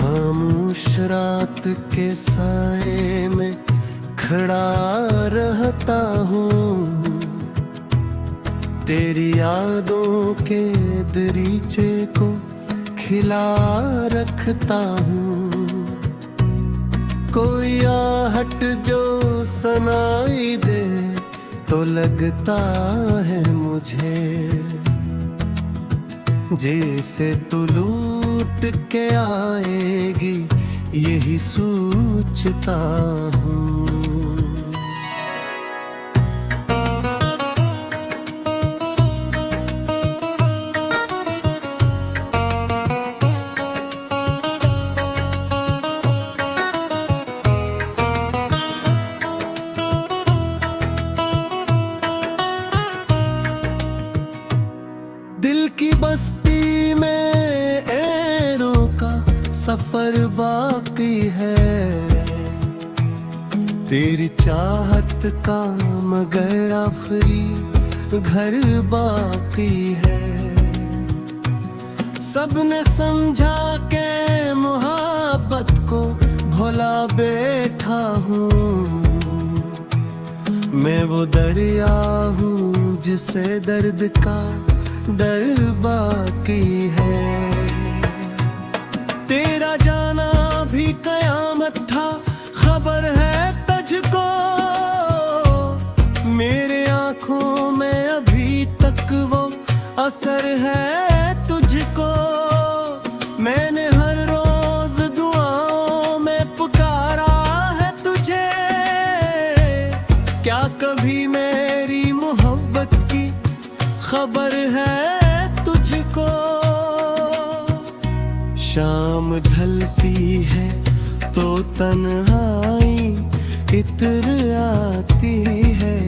खामोश रात के साए में खड़ा रहता हूँ, तेरी यादों के दरीचे को खिला रखता हूँ। कोई आहट जो सुनाई दे तो लगता है मुझे जैसे तू लूट के आएगी, यही सोचता हूँ। दिल की बस्ती में ऐरों का सफर बाकी है, तेरी चाहत का मगर आखिरी घर बाकी है। सबने समझा के मोहब्बत को भुला बैठा हूँ, मैं वो दरिया हूँ जिसे दर्द का डर बाकी है। तेरा जाना भी कयामत था, खबर है तुझको, मेरे आंखों में अभी तक वो असर है तुझको। मैंने हर रोज दुआओं में पुकारा है तुझे, क्या कभी मेरी मोहब्बत की खबर है तुझको। शाम ढलती है तो तन्हाई इतर आती है,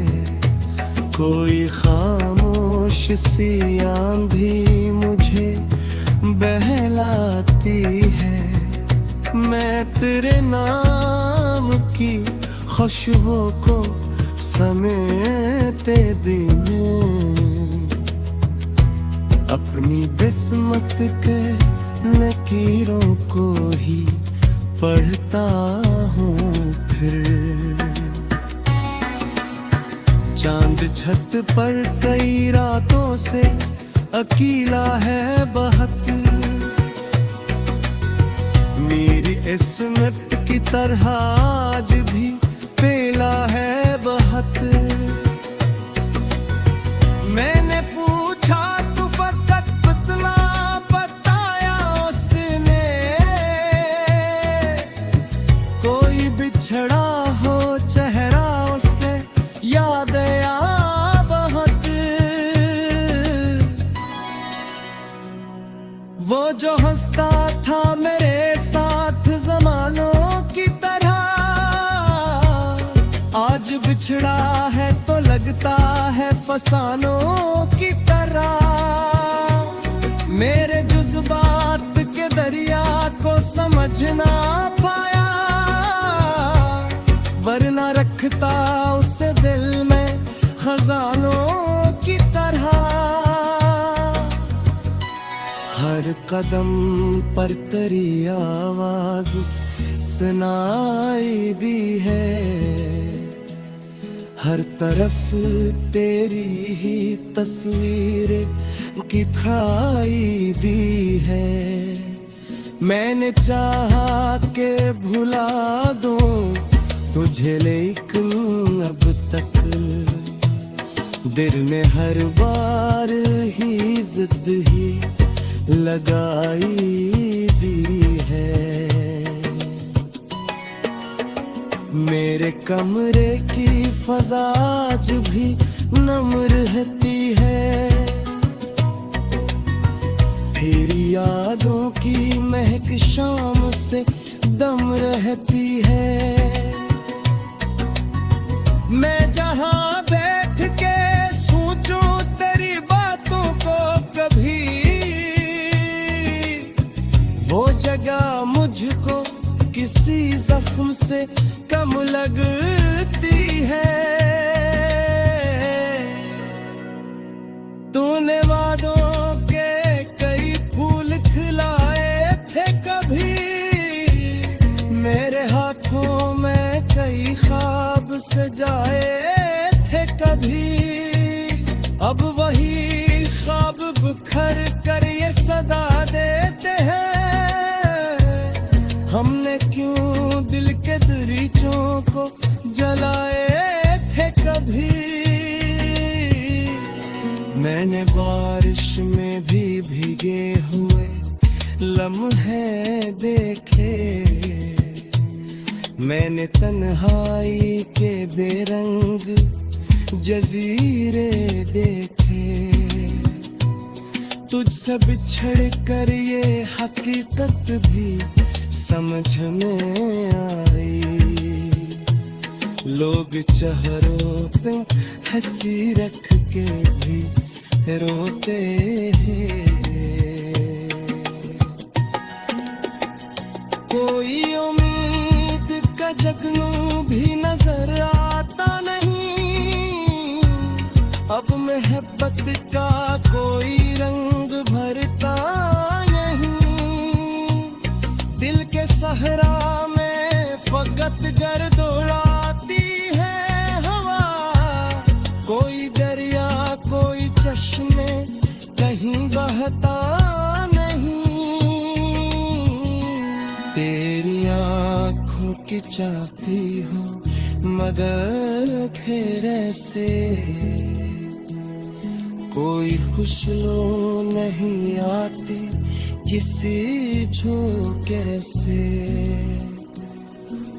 कोई खामोश सी आंधी मुझे बहलाती है। मैं तेरे नाम की खुशबू को समेटे दिन अपनी किस्मत के लकीरों को ही पढ़ता हूँ फिर। चांद छत पर कई रातों से अकेला है बहुत, मेरी किस्मत की तरह आज भी पेला है बहुत। मैंने पूछा तो फकत बतला बताया उसने, कोई बिछड़ा हो चेहरा उससे याद आया बहुत। वो जो हंसता था मेरे साथ ज़मानों की तरह, आज बिछड़ा है तो लगता है फसानों की तरह। मेरे जज्बात के दरिया को समझ ना पाया, वरना रखता उसे दिल में खजानों की तरह। हर कदम पर तेरी आवाज सुनाई दी है, हर तरफ तेरी ही तस्वीर दिखाई दी है। मैंने चाहा के भुला दूं तुझे, लेकिन अब तक दिल में हर बार ही जिद ही लगाई दी है। मेरे कमरे की फजा आज भी नम रहती है, तेरी यादों की महक शाम से दम रहती है। मैं जहां बैठ के सोचूं तेरी बातों को कभी, वो जगह मुझको किसी जख्म से कम लगती है। तूने वादों के कई फूल खिलाए थे कभी, मेरे हाथों में कई ख्वाब सजाए थे कभी, अब वही ख्वाब बिखर कर ये सदा देते हैं। हमने क्यों दिल के दरीचों को जलाए थे कभी। मैंने बारिश में भी भीगे हुए लम्हे देखे, मैंने तन्हाई के बेरंग जजीरे देखे। तुझसे बिछड़ कर ये हकीकत भी समझ में आई, लोग चेहरों पे हंसी रख के भी रोते हैं। कोई उम्मीद का जगनू भी नजर आता नहीं, अब मोहब्बत का कोई रंग भरता नहीं। दिल के सहरा में फकत गर्द उड़ाती है हवा, कोई दरिया कोई चश्मे कहीं बहता नहीं। तेरी आँखों की चाहती हूँ मगर तेरे से कोई खुशलो नहीं आती किसी झोंके से।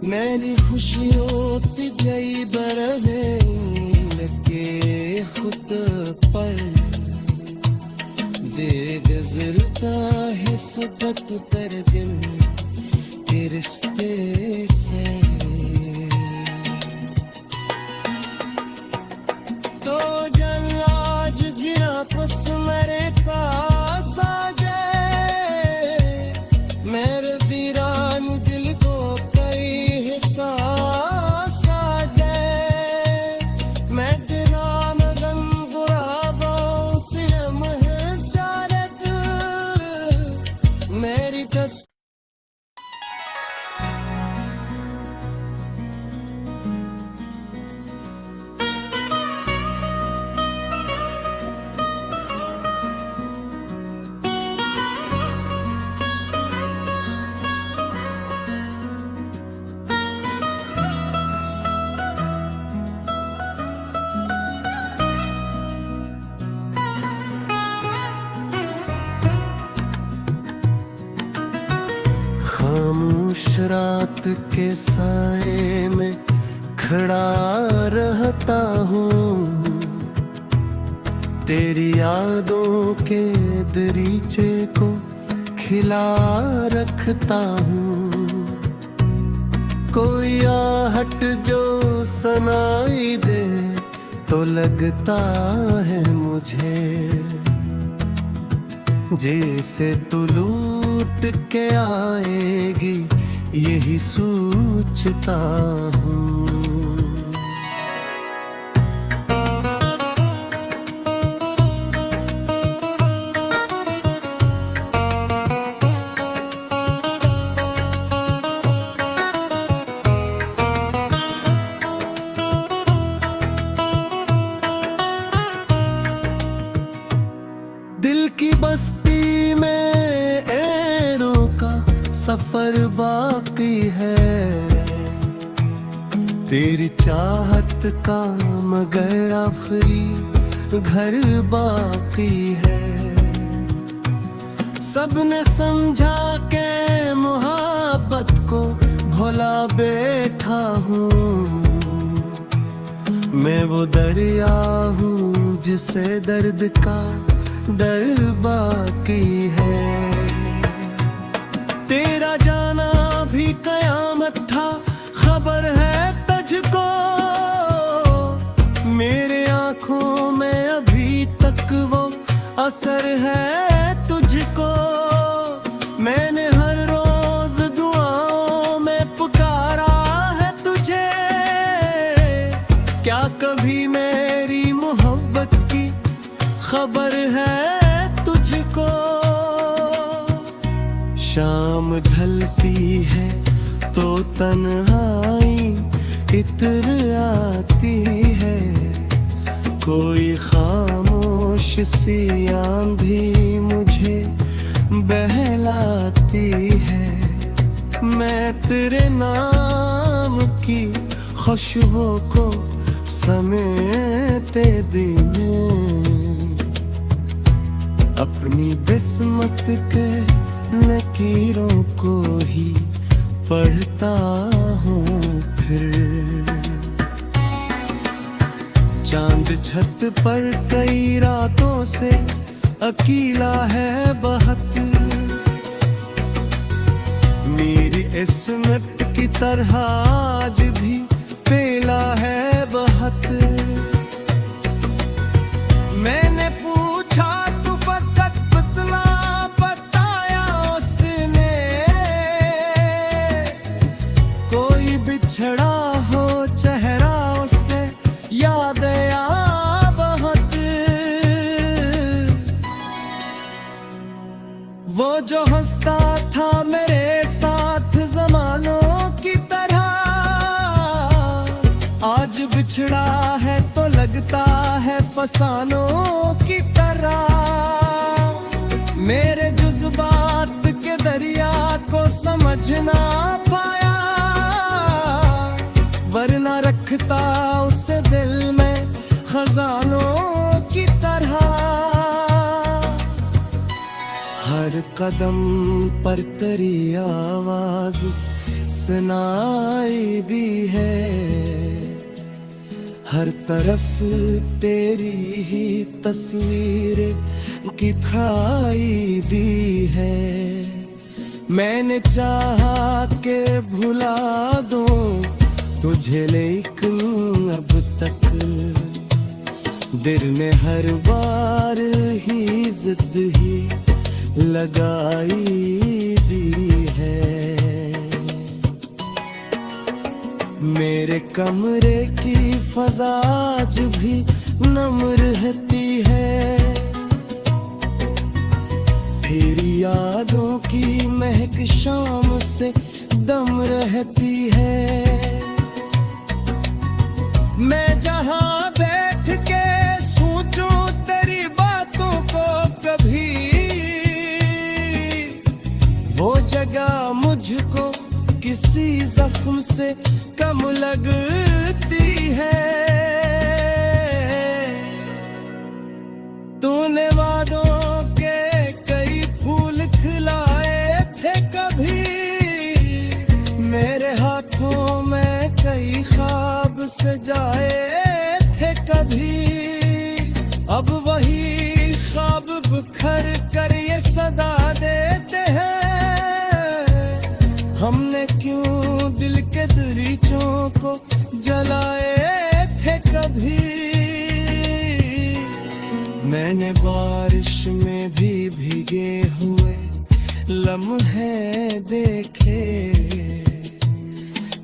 मेरी खुशियों तिजई बरहे लगे खुद पर, दे गुजरता है फकत कर दिल के रिश्ते से। तो जल आज गिरा पस मेरे का साजे, मेरे वीरान दिल को कई एहसास आ जाए। मैं तेरा मगन गुराबों से महशारत, मेरी तस खामोश रात के साए में खड़ा रहता हूँ, तेरी यादों के दरीचे को खिला रखता हूँ। कोई आहट जो सुनाई दे तो लगता है मुझे जैसे तू लूट के आएगी, यही सोचता हूँ। दिल की बस्ती में ऐरों का सफर बाकी है, तेरी चाहत का मगर आखिरी घर बाकी है। सबने समझा के मोहब्बत को भुला बैठा हूँ, मैं वो दरिया हूँ जिसे दर्द का डर बाकी है। तेरा जाना भी कयामत था खबर है तुझको, मेरे आँखों में अभी तक वो असर है तुझको। मैंने हर रोज दुआओं में पुकारा है तुझे, क्या कभी मेरी मोहब्बत की खबर है तुझको। शाम ढलती है तो तन्हाई इतर आती है, कोई खामोश सी आंधी मुझे बहलाती है। मैं तेरे नाम की खुशबू को समेटे दिन अपनी बिस्मत के लकीरों को ही पढ़ता हूँ फिर। चांद छत पर कई रातों से अकेला है बहुत, मेरी इस्मत की तरह आज भी पेला है बहुत। मैंने पूछा तो फकत बतला बताया उसने, कोई बिछड़ा हो चेहरा उससे याद आया बहुत। वो जो हंसता था मेरे साथ ज़मानों की तरह, आज बिछड़ा है तो लगता है फसानों की तरह। मेरे जज्बात के दरिया को समझ ना पाया, वरना रखता उसे दिल में खजानों की तरह। हर कदम पर तेरी आवाज सुनाई दी है, हर तरफ तेरी ही तस्वीर दिखाई दी है। मैंने चाहा के भुला दूं तुझे, लेकिन अब तक दिल में हर बार ही जिद ही लगाई दी है। मेरे कमरे की फजा आज भी नम रहती है, फिर यादों की महक शाम से दम रहती है। मैं जहां बैठ के सोचूं तेरी बातों को कभी, वो जगह मुझको किसी जख्म से कम लगती है। तूने वादों के कई फूल खिलाए थे कभी, मेरे हाथों में कई ख्वाब सजाए थे कभी। अब वही ख्वाब बिखर कर ये सदा देते हैं, हमने क्यों दिल के दरीचों को जलाए थे कभी। मैंने बारिश में भी भीगे हुए लम्हे देखे,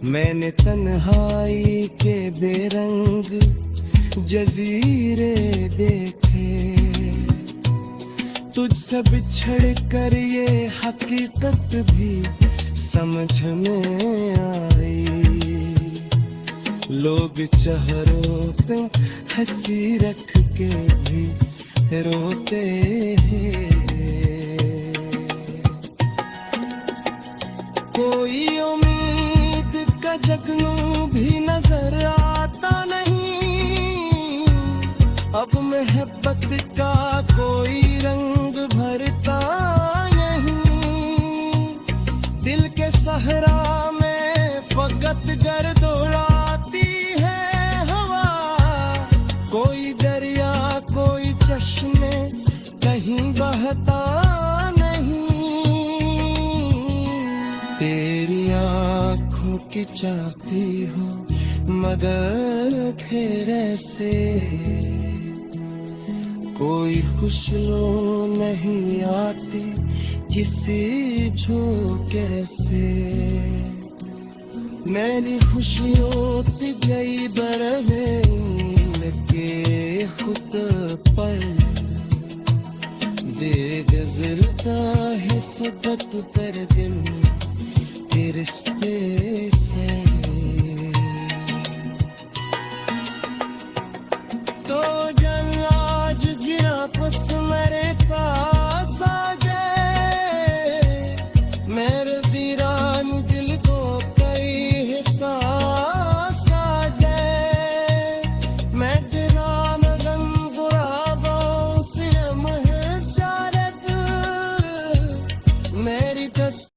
मैंने तन्हाई के बेरंग जजीरे देखे। तुझसे बिछड़ कर ये हकीकत भी समझ में आई, लोग चेहरों पे हंसी रख के भी रोते हैं। कोई उम्मीद का जगनू भी नजर आता नहीं, अब मोहब्बत का कोई रंग भरता नहीं। दिल के सहरा में फकत गर्द उड़ाती है हवा, कोई दरिया कोई चश्मे कहीं बहता नहीं। तेरी आँखों की चाहती हूँ मगर तेरे से, कोई खुशबू नहीं आती किसी झोंके से। मेरी खुशियों पे जई बरने लगे खुद पर, दे गुजरता है फकत कर दिन के रिश्ते से। तो जन आज जिया पस मेरे पास आ जाए, मेरे वीरा